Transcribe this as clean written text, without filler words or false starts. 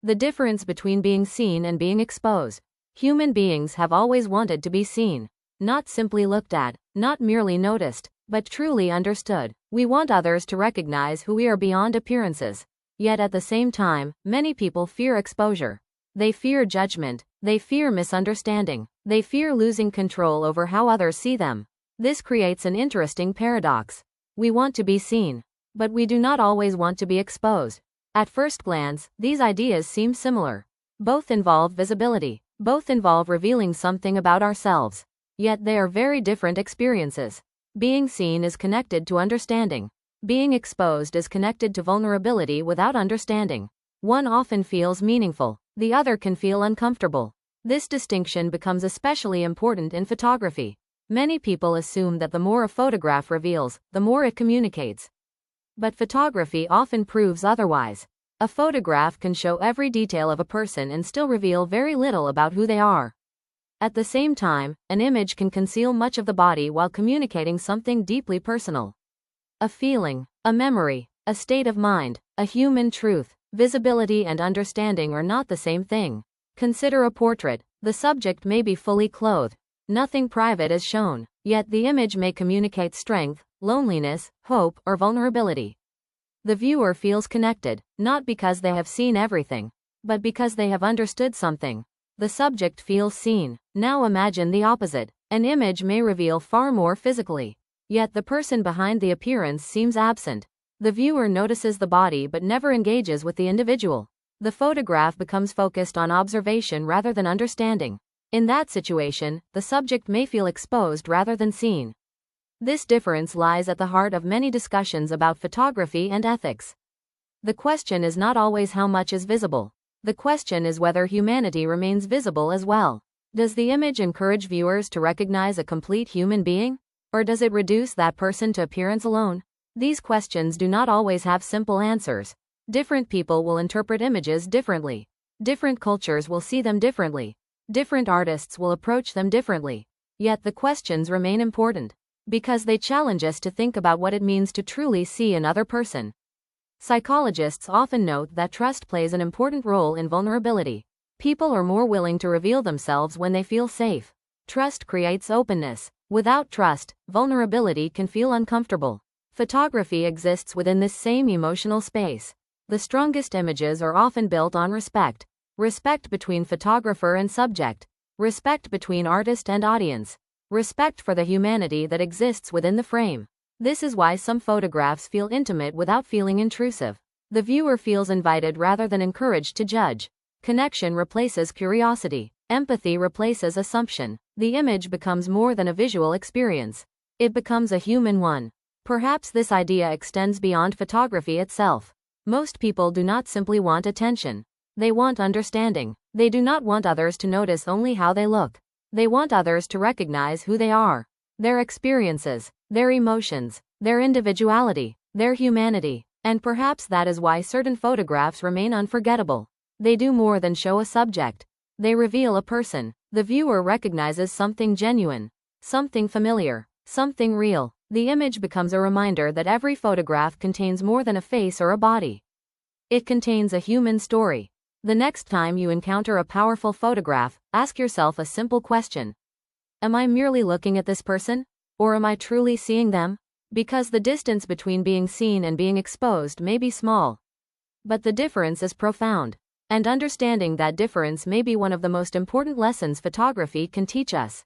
The difference between being seen and being exposed. Human beings have always wanted to be seen. Not simply looked at, not merely noticed, but truly understood. We want others to recognize who we are beyond appearances. Yet at the same time, many people fear exposure. They fear judgment, they fear misunderstanding, they fear losing control over how others see them. This creates an interesting paradox. We want to be seen, but we do not always want to be exposed. At first glance, these ideas seem similar. Both involve visibility, both involve revealing something about ourselves. Yet they are very different experiences. Being seen is connected to understanding. Being exposed is connected to vulnerability without understanding. One often feels meaningful, the other can feel uncomfortable. This distinction becomes especially important in photography. Many people assume that the more a photograph reveals, the more it communicates. But photography often proves otherwise. A photograph can show every detail of a person and still reveal very little about who they are. At the same time, an image can conceal much of the body while communicating something deeply personal. A feeling, a memory, a state of mind, a human truth. Visibility and understanding are not the same thing. Consider a portrait. The subject may be fully clothed. Nothing private is shown, yet the image may communicate strength, loneliness, hope, or vulnerability. The viewer feels connected, not because they have seen everything, but because they have understood something. The subject feels seen. Now imagine the opposite. An image may reveal far more physically, yet the person behind the appearance seems absent. The viewer notices the body but never engages with the individual. The photograph becomes focused on observation rather than understanding. In that situation, the subject may feel exposed rather than seen. This difference lies at the heart of many discussions about photography and ethics. The question is not always how much is visible. The question is whether humanity remains visible as well. Does the image encourage viewers to recognize a complete human being? Or does it reduce that person to appearance alone? These questions do not always have simple answers. Different people will interpret images differently. Different cultures will see them differently. Different artists will approach them differently. Yet the questions remain important, because they challenge us to think about what it means to truly see another person. Psychologists often note that trust plays an important role in vulnerability. People are more willing to reveal themselves when they feel safe. Trust creates openness. Without trust, vulnerability can feel uncomfortable. Photography exists within this same emotional space. The strongest images are often built on respect. Respect between photographer and subject. Respect between artist and audience. Respect for the humanity that exists within the frame. This is why some photographs feel intimate without feeling intrusive. The viewer feels invited rather than encouraged to judge. Connection replaces curiosity. Empathy replaces assumption. The image becomes more than a visual experience. It becomes a human one. Perhaps this idea extends beyond photography itself. Most people do not simply want attention. They want understanding. They do not want others to notice only how they look. They want others to recognize who they are, their experiences, their emotions, their individuality, their humanity. And perhaps that is why certain photographs remain unforgettable. They do more than show a subject. They reveal a person. The viewer recognizes something genuine, something familiar, something real. The image becomes a reminder that every photograph contains more than a face or a body. It contains a human story. The next time you encounter a powerful photograph, ask yourself a simple question. Am I merely looking at this person? Or am I truly seeing them? Because the distance between being seen and being exposed may be small, but the difference is profound. And understanding that difference may be one of the most important lessons photography can teach us.